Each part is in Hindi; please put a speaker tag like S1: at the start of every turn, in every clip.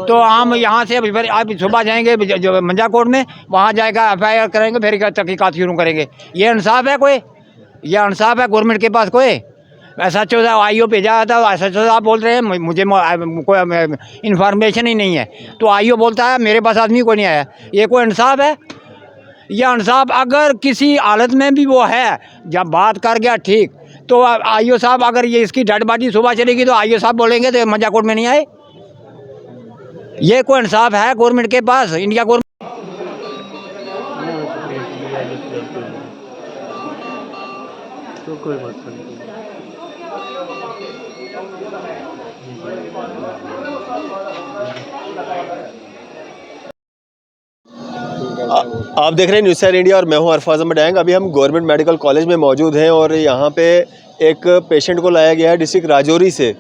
S1: तो हम यहाँ से फिर आप सुबह जाएंगे जो मंजाकोट में, वहाँ जाएगा FIR करेंगे, फिर तहकीकात शुरू करेंगे। ये इंसाफ है कोई? ये इंसाफ है गवर्नमेंट के पास कोई? SHO साहब IO भेजा था, SHO साहब बोल रहे हैं मुझे कोई इन्फॉर्मेशन ही नहीं है, तो IO बोलता है मेरे पास आदमी कोई नहीं आया। ये कोई इंसाफ है? यह इंसाफ अगर किसी हालत में भी वो है, जब बात कर गया ठीक, तो IO साहब अगर ये इसकी डेड बॉडी सुबह चलेगी तो IO साहब बोलेंगे तो मंजाकोट में नहीं आए। ये कोई इंसाफ है गवर्नमेंट के पास? इंडिया गवर्नमेंट
S2: तो कोई बात नहीं। आप देख रहे हैं न्यूज़ सैर इंडिया और मैं हूं अरफाज अहमद डैंग। अभी हम गवर्नमेंट मेडिकल कॉलेज में मौजूद हैं और यहाँ पे एक पेशेंट को लाया गया है डिस्ट्रिक्ट राजौरी से,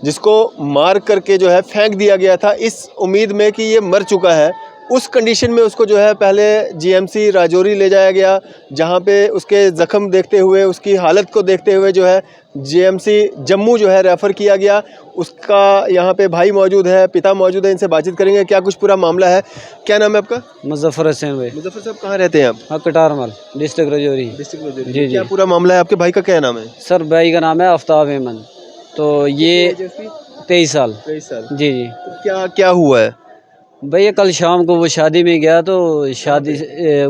S2: जिसको मार करके जो है फेंक दिया गया था इस उम्मीद में कि ये मर चुका है। उस कंडीशन में उसको जो है पहले GMC राजौरी ले जाया गया, जहाँ पे उसके ज़ख्म देखते हुए, उसकी हालत को देखते हुए जो है GMC जम्मू जो है रेफ़र किया गया। उसका यहाँ पे भाई मौजूद है, पिता मौजूद है, इनसे बातचीत करेंगे क्या कुछ पूरा मामला है। क्या नाम है आपका?
S3: मुजफ्फर हुसैन भाई।
S1: मुजफ्फर साहब कहाँ रहते हैं आप?
S3: हाँ, कटारमल, डिस्ट्रिक्ट राजौरी।
S1: डिस्ट्रिक्ट
S3: जी।
S1: क्या पूरा मामला है? आपके भाई का क्या नाम है?
S3: सर भाई का नाम है आफ्ताब अहमद। तो ये 23 साल।
S1: 23 साल।
S3: जी।
S1: तो क्या क्या हुआ है
S3: भैया कल शाम को वो शादी में गया, तो शादी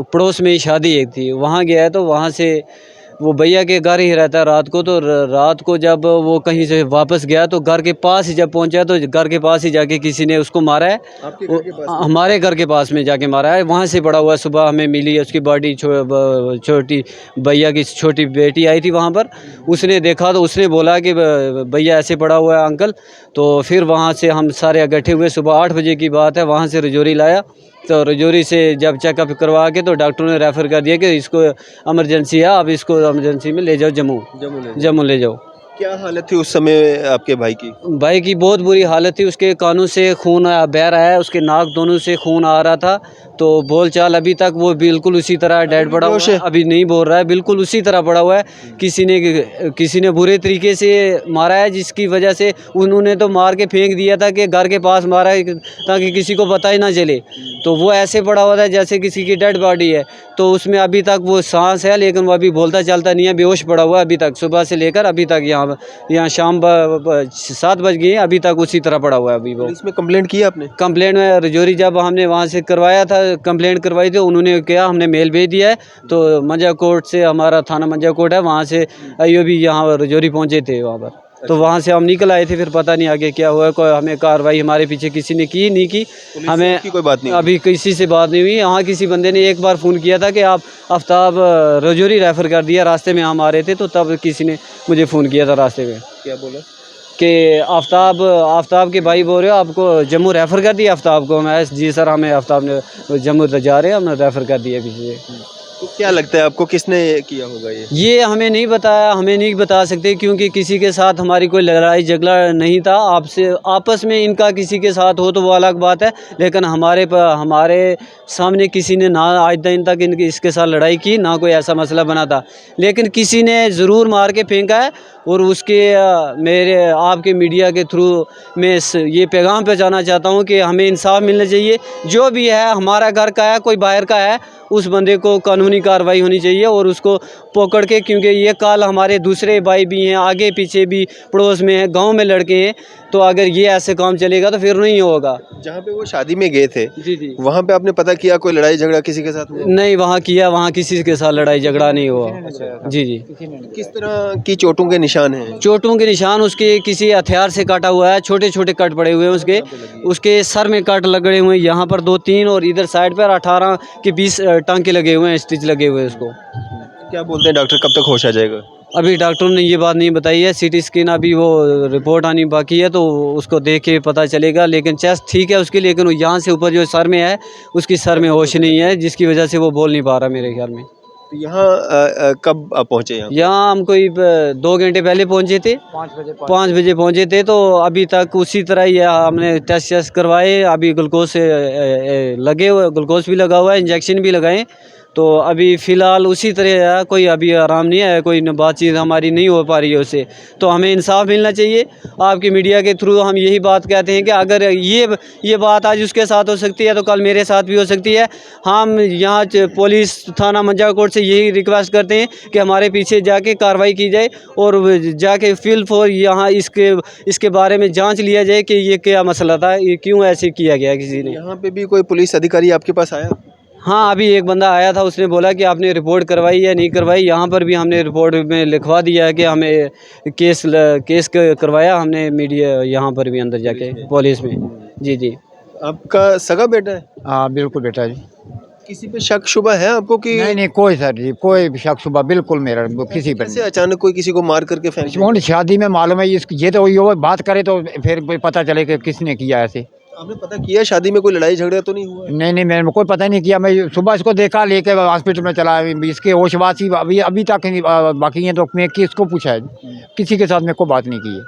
S3: पड़ोस में ही शादी एक थी, वहाँ गया है। तो वहाँ से वो भैया के घर ही रहता है रात को। तो रात को जब वो कहीं से वापस गया तो घर के पास ही जब पहुंचा तो घर के पास ही जाके किसी ने उसको मारा है।
S1: आपके घर के पास?
S3: हमारे घर के पास में जाके मारा है। वहाँ से पड़ा हुआ है, सुबह हमें मिली है उसकी बॉडी। छोटी भैया की छोटी बेटी आई थी वहाँ पर, उसने देखा तो उसने बोला कि भैया ऐसे पड़ा हुआ है अंकल। तो फिर वहाँ से हम सारे इकट्ठे हुए, सुबह 8 बजे की बात है, वहाँ से राजौरी लाया। तो राजौरी से जब चेकअप करवा के तो डॉक्टर ने रेफ़र कर दिया कि इसको इमरजेंसी है, आप इसको इमरजेंसी में ले जाओ, जम्मू ले जाओ।
S1: क्या हालत थी उस समय आपके भाई की?
S3: भाई की बहुत बुरी हालत थी, उसके कानों से खून बह रहा है, उसके नाक दोनों से खून आ रहा था। तो बोल चाल अभी तक वो बिल्कुल उसी तरह डेड पड़ा हुआ है, अभी नहीं बोल रहा है, बिल्कुल उसी तरह पड़ा हुआ है। किसी ने बुरे तरीके से मारा है, जिसकी वजह से उन्होंने तो मार के फेंक दिया था कि घर के पास मारा है ताकि किसी को पता ही ना चले। तो वो ऐसे पड़ा हुआ था जैसे किसी की डेड बॉडी है। तो उसमें अभी तक वो सांस है, लेकिन वो अभी बोलता चलता नहीं है, बेहोश पड़ा हुआ है अभी तक, सुबह से लेकर अभी तक। यहाँ शाम 7 बज गई, अभी तक उसी तरह पड़ा हुआ है अभी वो।
S1: इसमें कंप्लेंट की आपने?
S3: कंप्लेंट में राजौरी जब हमने वहाँ से करवाया था, कंप्लेंट करवाई थी, उन्होंने क्या हमने मेल भेज दिया है। तो मंजाकोट से, हमारा थाना मंजाकोट है, वहाँ से IO भी यहाँ राजौरी पहुँचे थे वहाँ पर। तो वहाँ से हम निकल आए थे, फिर पता नहीं आगे क्या हुआ। कोई हमें कार्रवाई हमारे पीछे किसी ने की नहीं की, हमें
S1: कोई बात नहीं,
S3: अभी किसी से बात नहीं हुई। यहाँ किसी बंदे ने एक बार फ़ोन किया था कि आप आफ्ताब राजौरी रेफ़र कर दिया, रास्ते में हम आ रहे थे, तो तब किसी ने मुझे फ़ोन किया था रास्ते में।
S1: क्या बोला
S3: कि आफ्ताब के भाई बोल रहे हो आपको जम्मू रेफ़र कर दिया आफ्ताब को? मैं जी सर, हमें आफ्ताब ने जम्मू जा रहे हैं, हमने रेफ़र कर दिया पीछे से।
S1: तो क्या लगता है आपको किसने किया होगा
S3: ये हमें नहीं बताया, हमें नहीं बता सकते, क्योंकि किसी के साथ हमारी कोई लड़ाई झगड़ा नहीं था। आपस में इनका किसी के साथ हो तो वो अलग बात है, लेकिन हमारे सामने किसी ने ना आज दिन तक इसके साथ लड़ाई की, ना कोई ऐसा मसला बना था। लेकिन किसी ने ज़रूर मार के फेंका है। और उसके मेरे आपके मीडिया के थ्रू मैं ये पैगाम पहुंचाना चाहता हूं कि हमें इंसाफ मिलना चाहिए। जो भी है, हमारा घर का है, कोई बाहर का है, उस बंदे को कानूनी कार्रवाई होनी चाहिए और उसको पकड़ के, क्योंकि ये काल हमारे दूसरे भाई भी हैं, आगे पीछे भी पड़ोस में हैं, गांव में लड़के हैं। तो अगर ये ऐसे काम चलेगा तो फिर नहीं होगा।
S1: जहाँ पे वो शादी में गए थे,
S3: जी,
S1: वहाँ पे आपने पता किया कोई लड़ाई झगड़ा किसी के साथ हुआ?
S3: नहीं, वहाँ किया, वहाँ किसी के साथ लड़ाई झगड़ा नहीं हुआ। जी।
S1: किस तरह की चोटों के निशान हैं?
S3: चोटों के निशान उसके किसी हथियार से काटा हुआ है, छोटे छोटे कट पड़े हुए हैं उसके सर में कट लगे हुए हैं, यहाँ पर 2-3 और इधर साइड पर 18 के 20 टांके लगे हुए हैं, स्टिच लगे हुए हैं उसको।
S1: क्या बोलते हैं डॉक्टर, कब तक होश आ जाएगा?
S3: अभी डॉक्टर ने ये बात नहीं बताई है, CT स्कैन अभी वो रिपोर्ट आनी बाकी है, तो उसको देख के पता चलेगा। लेकिन चेस्ट ठीक है उसकी, लेकिन यहाँ से ऊपर जो सर में है, उसकी सर में होश नहीं है, जिसकी वजह से वो बोल नहीं पा रहा मेरे ख्याल में।
S1: तो यहाँ कब आप पहुँचे?
S3: यहाँ हम कोई 2 घंटे पहले पहुँचे थे, 5 बजे पहुँचे थे। तो अभी तक उसी तरह ही हमने टेस्ट करवाए, अभी ग्लूकोज लगे हुए, ग्लूकोज भी लगा हुआ है, इंजेक्शन भी लगाए। तो अभी फ़िलहाल उसी तरह है, कोई अभी आराम नहीं है, कोई बातचीत हमारी नहीं हो पा रही है उससे। तो हमें इंसाफ मिलना चाहिए। आपकी मीडिया के थ्रू हम यही बात कहते हैं कि अगर ये बात आज उसके साथ हो सकती है तो कल मेरे साथ भी हो सकती है। हम यहाँ पुलिस थाना मंजाकोट से यही रिक्वेस्ट करते हैं कि हमारे पीछे जाके कार्रवाई की जाए और जाके फील फॉर यहाँ इसके बारे में जांच लिया जाए कि ये क्या मसला था, ये क्यों ऐसे किया गया किसी ने।
S2: यहाँ पे भी कोई पुलिस अधिकारी आपके पास आया?
S3: हाँ, अभी एक बंदा आया था, उसने बोला कि आपने रिपोर्ट करवाई या नहीं करवाई। यहाँ पर भी हमने रिपोर्ट में लिखवा दिया है कि हमें केस करवाया हमने मीडिया यहाँ पर भी अंदर जाके पुलिस में। जी जी।
S2: आपका सगा बेटा है?
S1: हाँ बिल्कुल बेटा जी।
S2: किसी पे शक शुबा है आपको कि
S1: नहीं नहीं कोई सर जी कोई शक शुबा बिल्कुल मेरा किसी पर
S2: कैसे अचानक कोई किसी को मार करके फेंक दिया?
S1: नहीं। शादी में मालूम है ये तो ये बात करे तो फिर पता चले कि किसने किया ऐसे।
S2: आपने पता किया शादी में कोई लड़ाई झगड़ा तो नहीं हुआ?
S1: नहीं मैंने कोई पता नहीं किया। मैं सुबह इसको देखा लेके हॉस्पिटल में चला, इसके होशवासी अभी तक बाकी हैं। तो मैं किसको पूछा है, किसी के साथ मेरे को बात नहीं की है।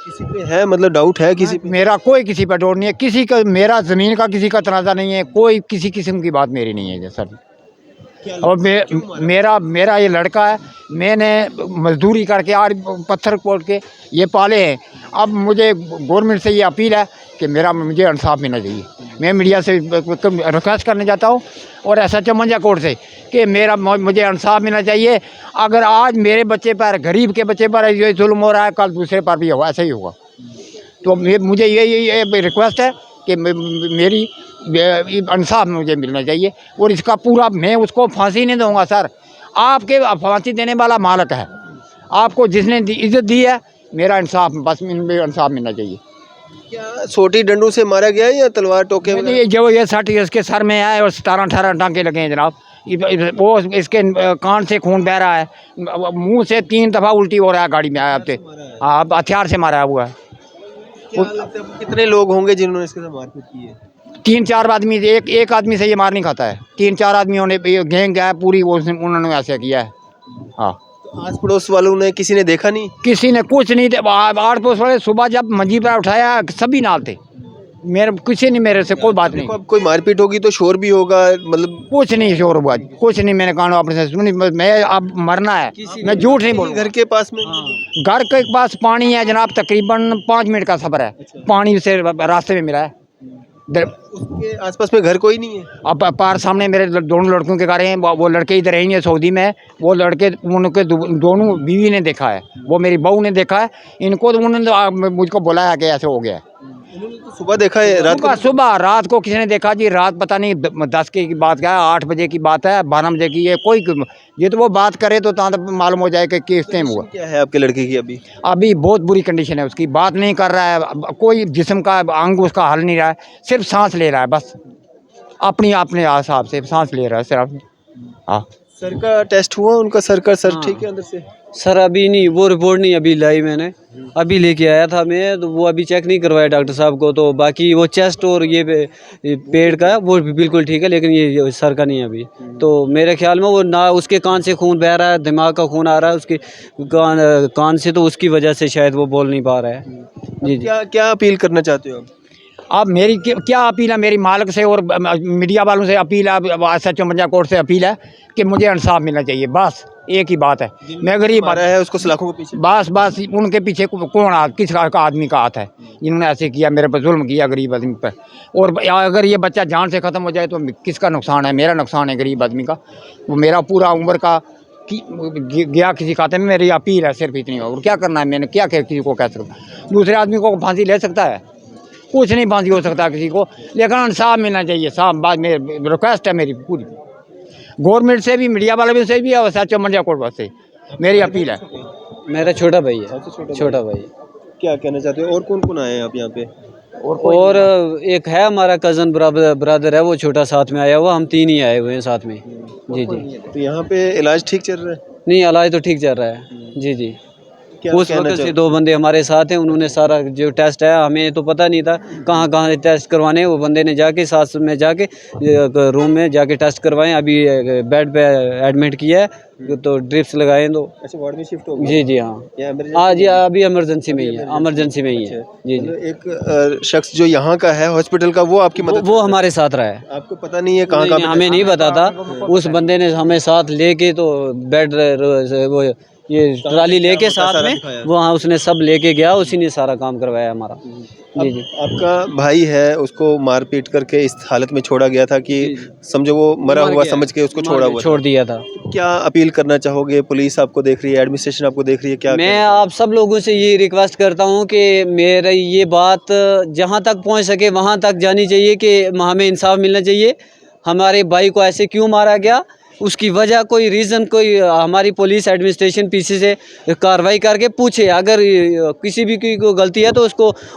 S2: किसी पे है मतलब डाउट है किसी पे?
S1: मेरा कोई किसी पर डोर नहीं है, किसी का मेरा ज़मीन का किसी का तनाज़ा नहीं है, कोई किसी किस्म की बात मेरी नहीं है सर। और मेरा ये लड़का है, मैंने मजदूरी करके आज पत्थर कोट के ये पाले हैं। अब मुझे गवर्नमेंट से ये अपील है कि मुझे इंसाफ मिलना चाहिए। मैं मीडिया से रिक्वेस्ट करने जाता हूँ और SHO मंजाकोट से कि मुझे इंसाफ मिलना चाहिए। अगर आज मेरे बच्चे पर, गरीब के बच्चे पर ये जुल्म हो रहा है, कल दूसरे पर भी होगा, ऐसा ही होगा। तो मुझे ये रिक्वेस्ट है कि मेरी इंसाफ मुझे मिलना चाहिए और इसका पूरा मैं उसको फांसी नहीं दूंगा सर। आपके फांसी देने वाला मालिक है, आपको जिसने इज्जत दी है, मेरा इंसाफ बस इंसाफ मिलना चाहिए।
S2: क्या सोटी डंडों से मारा गया है या तलवार टोके वगैरह?
S1: ये जो ये 60 इसके सर में है और 17-18 टांके लगे हैं जनाब। वो इसके कान से खून बह रहा है, मुंह से 3 दफ़ा उल्टी हो रहा है गाड़ी में आया आपसे। हाँ हथियार से मारा हुआ है।
S2: क्या लगता है कितने लोग होंगे जिन्होंने इसके साथ मारपीट की है?
S1: 3-4 आदमी, एक आदमी से ये मार नहीं खाता है। 3-4 आदमियों ने गैंग है पूरी, उन्होंने ऐसे किया है। हाँ
S2: तो आस पड़ोस वालों ने किसी ने देखा नहीं?
S1: किसी ने कुछ नहीं। आठ पड़ोस वाले सुबह जब मंजी पर उठाया सभी नाल थे, किसी ने मेरे से कोई बात नहीं।
S2: अब कोई मारपीट होगी तो शोर भी होगा, मतलब
S1: कुछ नहीं शोर हुआ, कुछ नहीं। मैंने कहा अपने से सुनी, मैं अब मरना है, मैं झूठ नहीं बोलूँ।
S2: घर के पास में?
S1: घर के पास पानी है जनाब, तकरीबन 5 मिनट का सफ़र है। पानी से रास्ते में मिला है।
S2: उसके आसपास में घर कोई नहीं है?
S1: अब पार सामने मेरे दोनों लड़कों के घर हैं, वो लड़के इधर ही हैं सऊदी में। वो लड़के उनके दोनों बीवी ने देखा है, वो मेरी बहू ने देखा है। इनको तो उन्होंने मुझको बुलाया कि ऐसे हो गया है।
S2: उन्होंने तो सुबह देखा है,
S1: रात को किसी ने देखा जी? रात पता नहीं 10 की बात क्या है, 8 बजे की बात है, 12 बजे की है। ये तो वो बात करे तो मालूम हो जाए कि किस टाइम हुआ।
S2: क्या है आपके लड़के की
S1: अभी बहुत बुरी कंडीशन है उसकी, बात नहीं कर रहा है, कोई जिस्म का अंग उसका हल नहीं रहा है, सिर्फ सांस ले रहा है बस, अपने हिसाब से सांस ले रहा है सिर्फ। हाँ
S2: सर का टेस्ट हुआ उनका? सर ठीक है अंदर से?
S3: सर अभी नहीं, वो रिपोर्ट नहीं अभी लाई मैंने, अभी लेके आया था मैं, तो वो अभी चेक नहीं करवाया डॉक्टर साहब को। तो बाकी वो चेस्ट और ये पेट का वो भी बिल्कुल ठीक है, लेकिन ये सर का नहीं है अभी। तो मेरे ख्याल में वो ना उसके कान से खून बह रहा है, दिमाग का खून आ रहा है उसके कान से, तो उसकी वजह से शायद वो बोल नहीं पा रहा है। जी जी।
S2: क्या अपील करना चाहते हो आप?
S1: अब मेरी क्या अपील है, मेरी मालिक से और मीडिया वालों से अपील है, SHO मंजाकोट से अपील है कि मुझे इंसाफ मिलना चाहिए। बस एक ही बात है, मैं गरीब
S2: है उसको सलाखों के पीछे।
S1: बस उनके पीछे कौन किस का आदमी का हाथ है जिन्होंने ऐसे किया, मेरे पर जुल्म किया गरीब आदमी पर। और अगर ये बच्चा जान से ख़त्म हो जाए तो किसका नुकसान है? मेरा नुकसान है गरीब आदमी का। वो मेरा पूरा उम्र का गया किसी खाते में। मेरी अपील है सिर्फ इतनी, और क्या करना है मैंने, क्या किसी को कह सकता? दूसरे आदमी को फांसी ले सकता है? कुछ नहीं फांसी हो सकता किसी को, लेकिन इंसाफ मिलना चाहिए। साफ बात मेरी रिक्वेस्ट है, मेरी पूरी गवर्नमेंट से भी, मीडिया वाले से भी, और SHO मंजाकोट से मेरी अपील है।
S3: मेरा छोटा भाई है, छोटा भाई।
S2: क्या कहना चाहते हो? और कौन कौन आए हैं आप यहाँ पे?
S3: और एक है हमारा कज़न ब्रदर है, वो छोटा साथ में आया हुआ, हम 3 ही आए हुए हैं साथ में। जी जी।
S2: तो यहाँ पे इलाज ठीक चल रहा है?
S3: नहीं, इलाज तो ठीक चल रहा है। जी जी। उस वक्त से 2 बंदे हमारे साथ हैं, उन्होंने सारा जो टेस्ट है, हमें तो पता नहीं था कहाँ कहाँ टेस्ट करवाने, वो बंदे ने जाके साथ में जाके रूम में जाके टेस्ट करवाए। अभी बेड पे एडमिट किया है, तो ड्रिप्स लगाए तो।
S2: अच्छा, वार्ड में शिफ्ट हो गए?
S3: जी जी हाँ, हाँ जी, अभी इमरजेंसी में ही है, इमरजेंसी में ही है। जी जी,
S2: एक शख्स जो यहाँ का है हॉस्पिटल का, वो आपकी मदद
S3: वो हमारे साथ रहा है।
S2: आपको पता नहीं है कहाँ
S3: नहीं,
S2: कहाँ
S3: हमें नहीं पता था। उस बंदे ने हमें साथ लेके तो बेड वो ये ट्राली लेके साथ में, वो हाँ उसने सब लेके गया, उसी ने सारा काम करवाया हमारा। जी जी,
S2: आपका भाई है, उसको मार पीट करके इस हालत में छोड़ा गया था कि समझो वो मरा हुआ समझ के उसको छोड़
S3: दिया था।
S2: क्या अपील करना चाहोगे? पुलिस आपको देख रही है, एडमिनिस्ट्रेशन आपको देख रही है, क्या
S3: मैं आप सब लोगों से ये रिक्वेस्ट करता हूँ कि मेरा ये बात जहाँ तक पहुँच सके वहाँ तक जानी चाहिए कि हमें इंसाफ मिलना चाहिए। हमारे भाई को ऐसे क्यों मारा गया, उसकी वजह कोई रीज़न, कोई हमारी पुलिस एडमिनिस्ट्रेशन पीछे से कार्रवाई करके पूछे। अगर किसी भी की कोई गलती है तो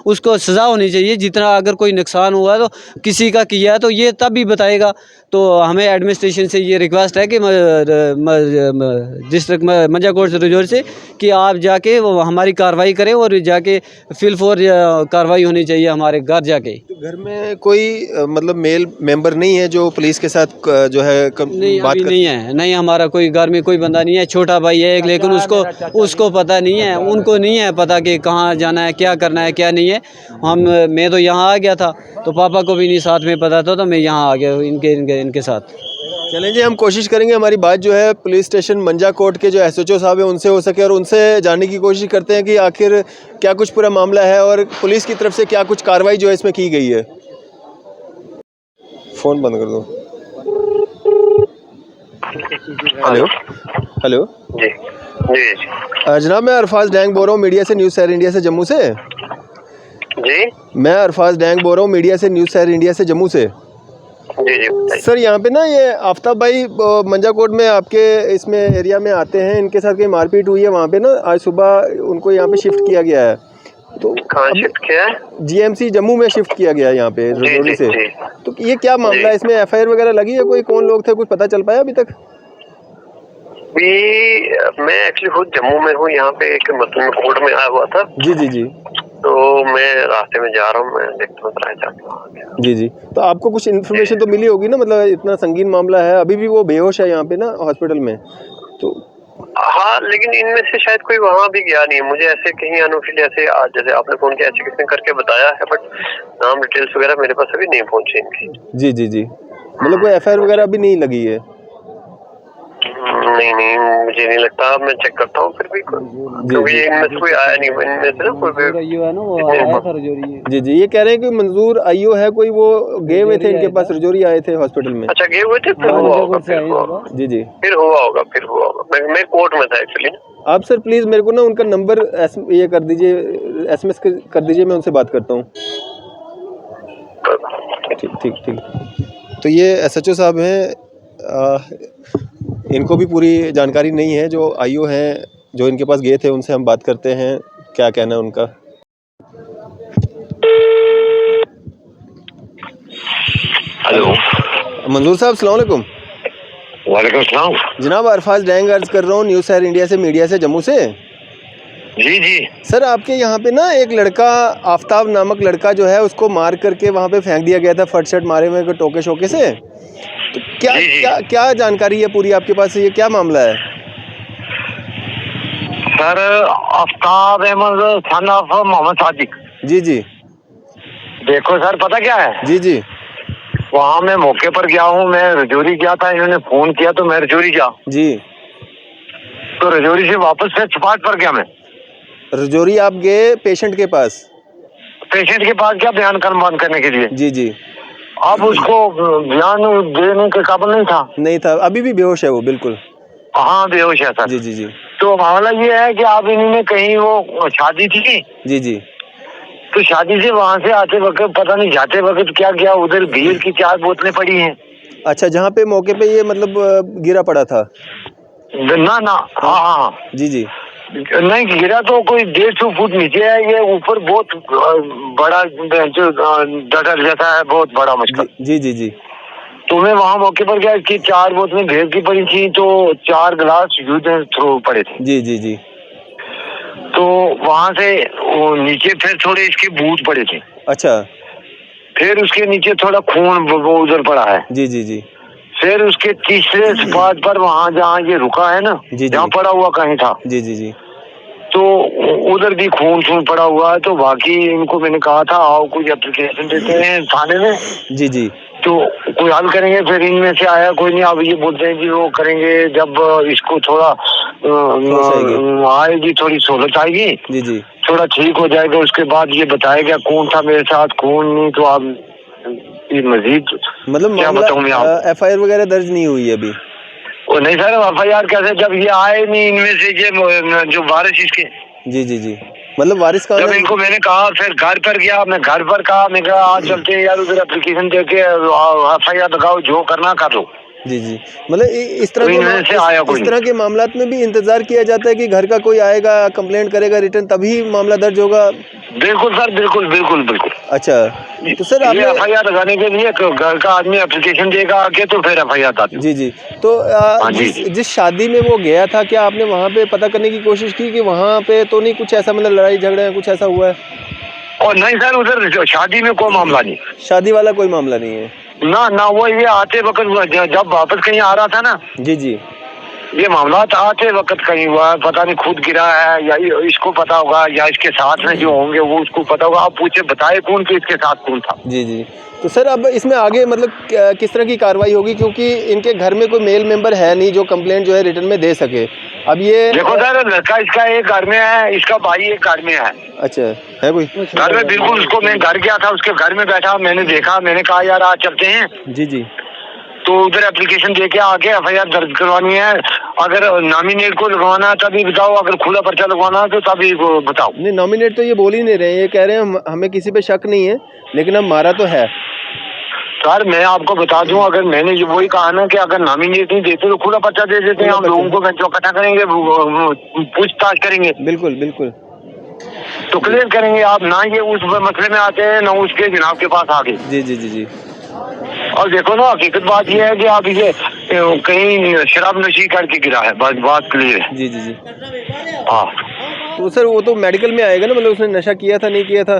S3: उसको सज़ा होनी चाहिए। जितना अगर कोई नुकसान हुआ है तो किसी का किया है तो ये तब भी बताएगा। तो हमें एडमिनिस्ट्रेशन से ये रिक्वेस्ट है कि डिस्ट्रिक्ट मंजाकोट से रजौरी से कि आप जाके वो हमारी कार्रवाई करें और जाके फिल फॉर कार्रवाई होनी चाहिए हमारे घर जाके।
S2: तो घर में कोई मतलब मेल मेंबर नहीं है जो पुलिस के साथ जो है
S3: नहीं,
S2: बात
S3: अभी नहीं है, नहीं हमारा कोई घर में कोई बंदा नहीं है। छोटा भाई है एक, लेकिन उसको पता नहीं है, उनको नहीं है पता कि कहाँ जाना है, क्या करना है, क्या नहीं है। मैं तो यहाँ आ गया था, तो पापा को भी नहीं साथ में पता था, तो मैं यहाँ आ गया इनके साथ।
S2: चलें जी, हम कोशिश करेंगे हमारी बात जो है पुलिस स्टेशन मंजाकोट के जो एसएचओ साहब हैं उनसे हो सके और उनसे जानने की कोशिश करते हैं कि आखिर क्या कुछ पूरा मामला है और पुलिस की तरफ से क्या कुछ कार्रवाई जो है इसमें की गई है। फ़ोन बंद कर दो। हेलो हेलो
S4: जी जी
S2: जनाब, मैं अरफाज डैंग बोल रहा हूँ मीडिया से, न्यूज़ शहर इंडिया से, जम्मू से।
S4: जी
S2: मैं अरफाज डैंग बोल रहा हूँ मीडिया से, न्यूज़ शहर इंडिया से, जम्मू से।
S4: जी
S2: सर, यहाँ पे ना ये आफ्ताब भाई मंजाकोट में आपके इसमें एरिया में आते हैं, इनके साथ कहीं मारपीट हुई है वहाँ पे ना, आज सुबह उनको यहाँ पे शिफ्ट किया गया है। तो
S4: कहाँ शिफ्ट किया है?
S2: जीएमसी जम्मू में शिफ्ट किया गया है यहाँ पे रजौरी से। तो ये क्या मामला है, इसमें एफआईआर वगैरह लगी है? कोई कौन लोग थे, कुछ पता चल पाया अभी तक?
S4: मैं एक्चुअली खुद जम्मू में हूँ, यहाँ पे एक मतलब कोर्ट में आया हुआ था।
S2: जी जी जी
S4: तो मैं रास्ते में जा रहा हूँ, मैं देखता हूँ।
S2: जी जी, तो आपको कुछ इन्फॉर्मेशन तो मिली होगी ना, मतलब इतना संगीन मामला है, अभी भी वो बेहोश है यहाँ पे ना हॉस्पिटल में। तो
S4: हाँ, लेकिन इनमें से शायद कोई वहाँ भी गया नहीं है। मुझे ऐसे कहीं अनऑफिशियल ऐसे जैसे आपने फोन किया ऐसे किसी ने करके बताया है, बट नाम डिटेल्स वगैरह मेरे पास अभी नहीं पहुँची इनकी।
S2: जी जी जी, मतलब कोई एफआईआर वगैरह अभी नहीं लगी है?
S4: नहीं, मुझे नहीं लगता। मैं चेक करता हूँ फिर भी, क्योंकि इनमें से कोई आया नहीं, इनमें से ना कोई
S2: जी जी, ये कह रहे हैं कि मंजूर आईओ है कोई, वो गए हुए थे इनके पास, रजौरी आए थे हॉस्पिटल में।
S4: अच्छा, गए हुए थे, फिर हुआ होगा,
S2: जी जी,
S4: फिर हुआ होगा। मैं कोर्ट में था एक्चुअली।
S2: आप सर प्लीज़ मेरे को ना उनका नंबर ये कर दीजिए, SMS कर दीजिए, मैं उनसे बात करता हूँ। ठीक ठीक ठीक। तो ये SHO साहब हैं, इनको भी पूरी जानकारी नहीं है। जो आईओ हैं जो इनके पास गए थे, उनसे हम बात करते हैं, क्या कहना है उनका।
S4: हेलो
S2: मंजूर साहब, अस्सलाम वालेकुम।
S4: वालेकुम सलाम।
S2: जनाब, अरफाज डैंग अर्ज कर रहा हूँ, न्यूज़ शहर इंडिया से, मीडिया से, जम्मू से।
S4: जी जी
S2: सर, आपके यहाँ पे ना एक लड़का, आफ्ताब नामक लड़का जो है, उसको मार करके वहाँ पे फेंक दिया गया था, फट शट मारे हुए टोके शोके से। तो क्या जानकारी है पूरी आपके पास, ये क्या मामला है?
S4: Sir, Aftab Ahmed son of Mohammad Sadiq.
S2: जी जी,
S4: देखो सर, पता क्या है,
S2: जी जी,
S4: वहाँ मैं मौके पर गया हूँ। मैं रजौरी गया था, इन्होंने फोन किया तो मैं रजौरी गया।
S2: जी,
S4: तो रजौरी से वापस से चपाट पर गया। मैं
S2: रजौरी आप गए पेशेंट के पास?
S4: पेशेंट के पास क्या बयान करने के लिए।
S2: जी जी,
S4: अब उसको बयान देने के काबिल नहीं था।
S2: अभी भी बेहोश है वो, बिल्कुल।
S4: हाँ, बेहोश है सर।
S2: जी जी जी,
S4: तो मामला ये है कि अब इन्होंने कहीं वो शादी थी।
S2: जी जी,
S4: तो शादी से वहाँ से आते वक्त पता नहीं जाते वक्त क्या किया, उधर बीयर की 4 बोतलें पड़ी हैं।
S2: अच्छा, जहाँ पे मौके पे ये मतलब गिरा पड़ा था?
S4: ना हाँ
S2: जी जी,
S4: नहीं गिरा तो कोई 150 फुट नीचे है। ये ऊपर बहुत बड़ा जो डटर जैसा है, बहुत बड़ा मुश्किल।
S2: जी जी जी,
S4: तो मैं वहाँ मौके पर गया कि 4 बोतलें भेड़ की पड़ी थी, तो 4 गिलास यूज थ्रो पड़े थे।
S2: जी जी जी,
S5: तो वहां से वो नीचे फिर थोड़े इसके बूट पड़े थे,
S2: अच्छा
S5: फिर उसके नीचे थोड़ा खून वो उधर पड़ा है।
S2: जी जी जी
S5: फिर उसके तीसरे स्पॉट पर वहां जहाँ ये रुका है ना,
S2: जी।
S5: जहाँ पड़ा हुआ कहीं था,
S2: जी जी जी
S5: तो उधर भी खून पड़ा हुआ है। तो बाकी इनको मैंने कहा था आओ कुछ एप्लीकेशन देते हैं थाने में,
S2: जी जी
S5: तो कोई हल करेंगे। फिर इनमें से आया कोई नहीं। अब ये बोलते हैं कि वो करेंगे जब इसको थोड़ा
S2: होश आएगी।
S5: आएगी, थोड़ी सहूलत आएगी,
S2: जी जी
S5: थोड़ा ठीक हो जाएगा, उसके बाद ये बताएगा कौन था मेरे साथ कौन नहीं। तो आप ये मजीद
S2: मतलब
S5: क्या बताऊं मैं
S2: मामला
S5: आपको?
S2: FIR वगैरह दर्ज नहीं हुई है अभी?
S5: वो नहीं सर, FIR कैसे, जब ये आए नहीं इनमें से ये जो वारिस इसके,
S2: जी जी जी मतलब वारिस कहाँ
S5: जब
S2: है?
S5: इनको मैंने कहा, फिर घर पर गया, मैं घर पर कहा, मैं कहा आज चलते हैं यार उधर एप्लीकेशन दे के FIR लगाओ, जो करना कर लो।
S2: जी जी मतलब इस तरह
S5: तो इनमें से आया कोई
S2: इस तरह के मामलात में भी इंतजार किया जाता है कि घर का कोई आएगा कंप्लेंट करेगा रिटर्न तभी मामला दर्ज होगा?
S5: बिल्कुल सर, बिल्कुल बिल्कुल बिल्कुल।
S2: अच्छा तो सर
S5: ये
S2: आपने
S5: FIR लगाने के लिए घर का आदमी एप्लीकेशन देगा आके, तो फिर FIR आती है।
S2: जी जी तो
S5: हाँ जी।
S2: जिस शादी में वो गया था क्या आपने वहाँ पे पता करने की कोशिश की कि वहाँ पे तो नहीं कुछ ऐसा मतलब लड़ाई झगड़ा या कुछ ऐसा हुआ है?
S5: और नहीं सर, उधर शादी में कोई मामला नहीं,
S2: शादी वाला कोई मामला नहीं है?
S5: ना ना। वो ये आते वक्त जब वापस कहीं आ रहा था ना,
S2: जी जी
S5: ये मामला आते वक्त कहीं हुआ, पता नहीं खुद गिरा है या इसको पता होगा या इसके साथ में जो होंगे वो उसको पता होगा। आप पूछे बताए कौन कि इसके साथ कौन था।
S2: जी जी तो सर अब इसमें आगे मतलब किस तरह की कार्रवाई होगी क्योंकि इनके घर में कोई मेल मेंबर है नहीं जो कंप्लेंट जो है रिटर्न में दे सके। अब ये
S5: देखो सर, लड़का इसका एक घर में है, इसका भाई एक घर में है।
S2: अच्छा है कोई
S5: घर में बिल्कुल, उसको मैं घर गया था, उसके घर में बैठा, मैंने देखा, मैंने कहा यार आज चलते हैं।
S2: जी जी
S5: तो उधर एप्लीकेशन दे के आके FIR दर्ज करवानी है। अगर नॉमिनेट को लगवाना है तभी बताओ, अगर खुला पर्चा लगवाना है तो तभी बताओ।
S2: नहीं नॉमिनेट तो ये बोल ही नहीं रहे हैं, ये कह रहे हैं हमें किसी पे शक नहीं है लेकिन अब मारा तो है।
S5: सर मैं आपको बता दूं, अगर मैंने ये वही कहा ना कि अगर नॉमिनेट नहीं देते तो खुला पर्चा दे देते हैं, हम लोगों को इकट्ठा करेंगे, पूछताछ करेंगे,
S2: बिल्कुल बिल्कुल
S5: तो क्लियर करेंगे। आप ना ये उस मसले में आते हैं ना उसके जनाब के पास आगे।
S2: जी जी जी जी
S5: और देखो ना, हकीकत बात यह है कि आप ये कहीं शराब नशी करके गिरा है, बात क्लियर है।
S2: जी जी जी
S5: हाँ
S2: तो सर वो तो मेडिकल में आएगा ना, मतलब उसने नशा किया था नहीं किया था?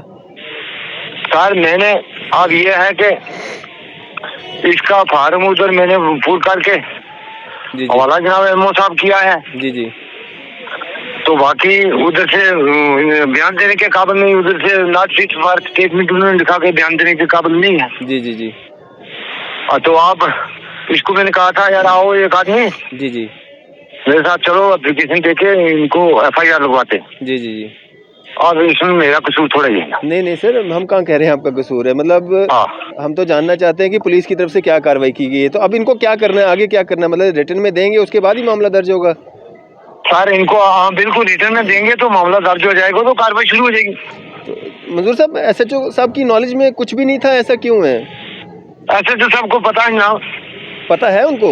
S5: सर मैंने अब ये है कि इसका फार्म उधर मैंने पूर करके
S2: जी जी
S5: हवाला जनाब एमओ साहब किया है।
S2: जी जी
S5: तो बाकी उधर से बयान देने के काबिल नहीं, उधर से नॉट फिट फॉर स्टेटमेंट उन्होंने लिखा के बयान देने के काबिल नहीं है।
S2: जी जी जी
S5: तो आप इसको मैंने कहा था यार आओ एक आदमी
S2: जी जी
S5: मेरे साथ चलो, एप्लीकेशन देके इनको FIR लगवाते।
S2: जी जी जी
S5: और इसमें मेरा कसूर थोड़ा ही है।
S2: नहीं नहीं सर हम कहाँ कह रहे हैं आपका कसूर है, मतलब
S5: हाँ
S2: हम तो जानना चाहते हैं कि पुलिस की तरफ से क्या कार्रवाई की गई है। तो अब इनको क्या करना है, आगे क्या करना है, मतलब रिटर्न में देंगे उसके बाद ही मामला दर्ज होगा?
S5: सर इनको बिल्कुल रिटर्न में देंगे तो मामला दर्ज हो जाएगा, तो कार्रवाई शुरू हो जाएगी।
S2: तो मंजूर साहब SHO साहब की नॉलेज में कुछ भी नहीं था, ऐसा क्यों है?
S5: ऐसे तो सबको पता है ना,
S2: पता है उनको?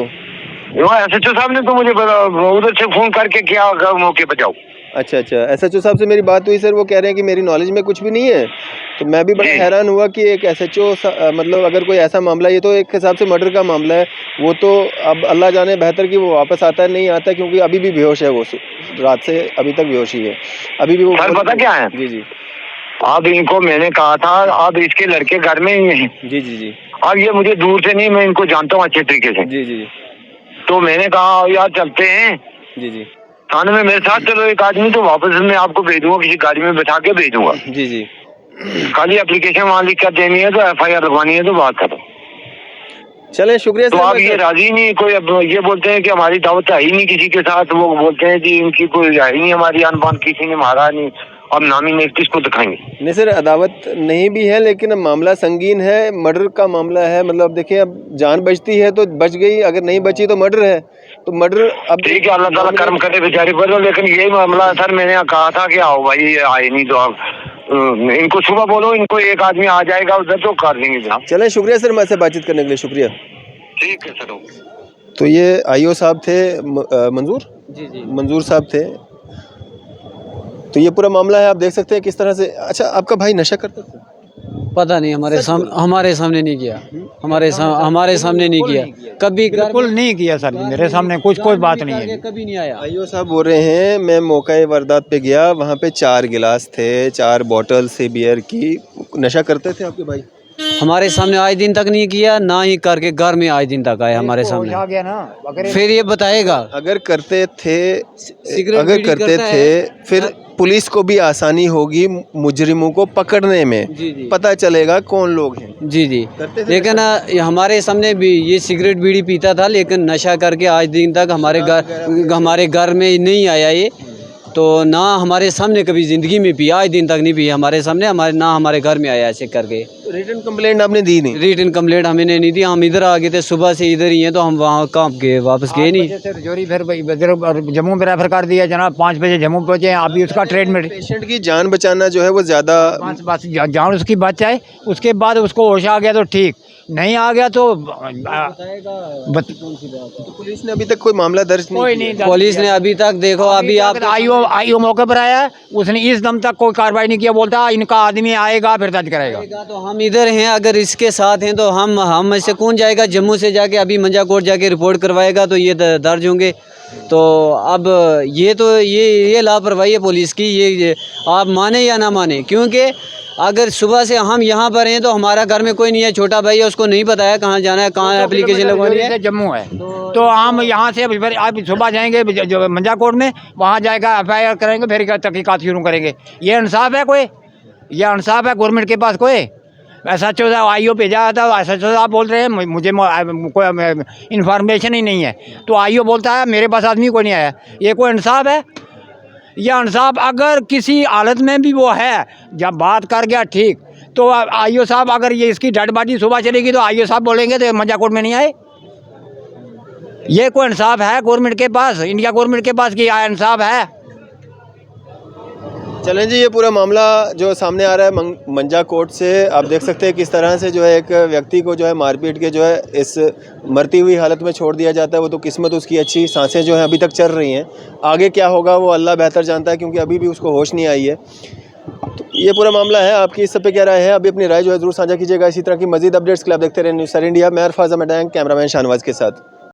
S5: SHO साहब ने तो मुझे उधर से फोन करके किया मौके पर जाओ।
S2: अच्छा अच्छा SHO साहब से मेरी बात हुई सर, वो कह रहे हैं कि मेरी नॉलेज में कुछ भी नहीं है। तो मैं भी बड़ा हैरान हुआ कि एक SHO मतलब अगर कोई ऐसा मामला, ये तो एक हिसाब से मर्डर का मामला है, वो तो अब अल्लाह जाने बेहतर कि वो वापस आता है नहीं आता, क्योंकि अभी भी बेहोश है वो, रात से अभी तक बेहोश ही है अभी भी वो।
S5: सर पता क्या है,
S2: जी जी
S5: अब इनको मैंने कहा था, अब इसके लड़के घर में ही हैं।
S2: जी जी जी
S5: अब ये मुझे दूर से नहीं, मैं इनको जानता हूँ अच्छे तरीके से।
S2: जी जी
S5: तो मैंने कहा यार चलते हैं
S2: जी जी
S5: थाने में, मेरे साथ चलो एक आदमी, तो वापस मैं आपको भेजूंगा, किसी गाड़ी में बैठा के भेजूंगा।
S2: जी जी
S5: खाली एप्लीकेशन वहाँ लिख कर देनी है, तो FIR लगवानी है, तो बात करो।
S2: चलें शुक्रिया
S5: तो
S2: सर।
S5: आप ये राजी नहीं, कोई अब ये बोलते हैं कि हमारी दावत है ही नहीं किसी के साथ, वो बोलते हैं कि इनकी कोई है ही नहीं, हमारी अनबान किसी ने मारा नहीं, अब नॉमिनेट किसको दिखाएंगे?
S2: नहीं सर अदावत नहीं भी है, लेकिन अब मामला संगीन है, मर्डर का मामला है, मतलब देखिए अब जान बचती है तो बच गई, अगर नहीं बची तो मर्डर है, तो मर्डर अब
S5: ठीक है, अल्लाह ताला कर्म करे बेचारे पर। लेकिन यही मामला है सर, मैंने कहा था कि आओ भाई, ये आए नहीं तो आप इनको सुबह बोलो, इनको एक आदमी आ जाएगा उधर, तो कर देंगे जनाब।
S2: चलें शुक्रिया सर, मैं से बातचीत करने के लिए शुक्रिया।
S5: ठीक है सर।
S2: तो ये IO साहब थे मंजूर
S3: जी जी
S2: मंजूर साहब थे। तो ये पूरा मामला है, आप देख सकते हैं किस तरह से। अच्छा आपका भाई नशा करता था?
S3: पता नहीं, हमारे सामने नहीं किया, हमारे सामने नहीं किया, कभी
S1: बिल्कुल नहीं किया सर, मेरे सामने कोई बात नहीं है।
S3: कभी नहीं आया।
S2: आईओ साहब बोल रहे हैं मैं मौका वारदात पे गया, वहाँ पे 4 गिलास थे, 4 बॉटल से बियर की। नशा करते थे आपके भाई?
S3: हमारे सामने आज दिन तक नहीं किया, ना ही करके घर में आज दिन तक आए हमारे सामने।
S1: आ गया ना, अगर
S3: फिर ये बताएगा।
S2: अगर करते थे,
S3: सिगरेट
S2: अगर
S3: बीड़ी
S2: करते
S3: करता
S2: थे
S3: है,
S2: फिर पुलिस को भी आसानी होगी मुजरिमों को पकड़ने में,
S3: जी जी
S2: पता चलेगा कौन लोग हैं।
S3: जी जी।
S2: करते थे
S3: लेकिन ये हमारे सामने भी ये सिगरेट बीड़ी पीता था, लेकिन नशा करके आज दिन तक हमारे घर में नहीं आया ये। तो ना हमारे सामने कभी ज़िंदगी में पिया, आज दिन तक नहीं पिया हमारे सामने, ना हमारे घर में आया ऐसे करके।
S2: रिटर्न कंप्लेंट आपने दी नहीं?
S3: रिटर्न कंप्लेंट हमें नहीं दी, हम इधर आ गए थे, सुबह से इधर ही हैं, तो हम वहाँ कहाँ गए, वापस गए नहीं।
S1: रजौरी फिर जम्मू में रेफर कर दिया जनाब, 5 बजे जम्मू पहुँचे, अभी उसका ट्रीटमेंट।
S2: पेशेंट की जान बचाना जो है वो ज़्यादा,
S1: बस जान उसकी बच जाए, उसके बाद उसको होश आ गया तो ठीक, नहीं आ गया तो
S2: पुलिस ने अभी तक कोई मामला दर्ज
S1: कोई
S2: नहीं
S1: नहीं।
S3: पुलिस ने अभी तक देखो, अभी आप
S1: आईओ मौके पर आया, उसने इस दम तक कोई कार्रवाई नहीं किया, बोलता इनका आदमी आएगा फिर दर्ज करेगा।
S3: तो हम इधर हैं, अगर इसके साथ हैं तो हम में से कौन जाएगा जम्मू से जाके अभी मंजा कोर्ट जाके रिपोर्ट करवाएगा, तो ये दर्ज होंगे। तो अब ये लापरवाही है पुलिस की, ये आप माने या ना माने, क्योंकि अगर सुबह से हम यहाँ पर हैं तो हमारा घर में कोई नहीं है, छोटा भाई है, उसको नहीं पता है कहाँ जाना है, कहाँ एप्लीकेशन लगवानी है।
S1: जम्मू है तो हम यहाँ से आप सुबह जाएंगे मंजा कोर्ट में, वहाँ जाएगा FIR करेंगे, फिर तहकीकात शुरू करेंगे। ये इंसाफ है कोई? ये इंसाफ है गवर्नमेंट के पास कोई? SHO साहब आईओ भेजा था, SHO साहब बोल रहे हैं मुझे कोई इन्फॉर्मेशन ही नहीं है, तो आईओ बोलता है मेरे पास आदमी कोई नहीं आया। ये कोई इंसाफ है? यह इंसाफ अगर किसी हालत में भी वो है, जब बात कर गया ठीक, तो आईओ साहब अगर ये इसकी डेड बॉडी सुबह चलेगी तो आईओ साहब बोलेंगे तो मंजा कोर्ट में नहीं आए। ये कोई इंसाफ है गवर्नमेंट के पास, इंडिया गवर्नमेंट के पास कि इंसाफ है?
S2: चलें जी, ये पूरा मामला जो सामने आ रहा है मंजा कोर्ट से, आप देख सकते हैं किस तरह से जो है एक व्यक्ति को जो है मारपीट के जो है इस मरती हुई हालत में छोड़ दिया जाता है। वो तो किस्मत उसकी अच्छी, सांसें जो हैं अभी तक चल रही हैं, आगे क्या होगा वो अल्लाह बेहतर जानता है, क्योंकि अभी भी उसको होश नहीं आई है। तो ये पूरा मामला है, आपकी इस सब पे क्या राय है? अभी अपनी राय जो है ज़रूर साझा कीजिएगा। इसी तरह की मजीद अपडेट्स के लिए आप देखते रहें न्यूज़ सर इंडिया। मैं अरफाज अहमद, कैमरामैन शाहनवाज के साथ।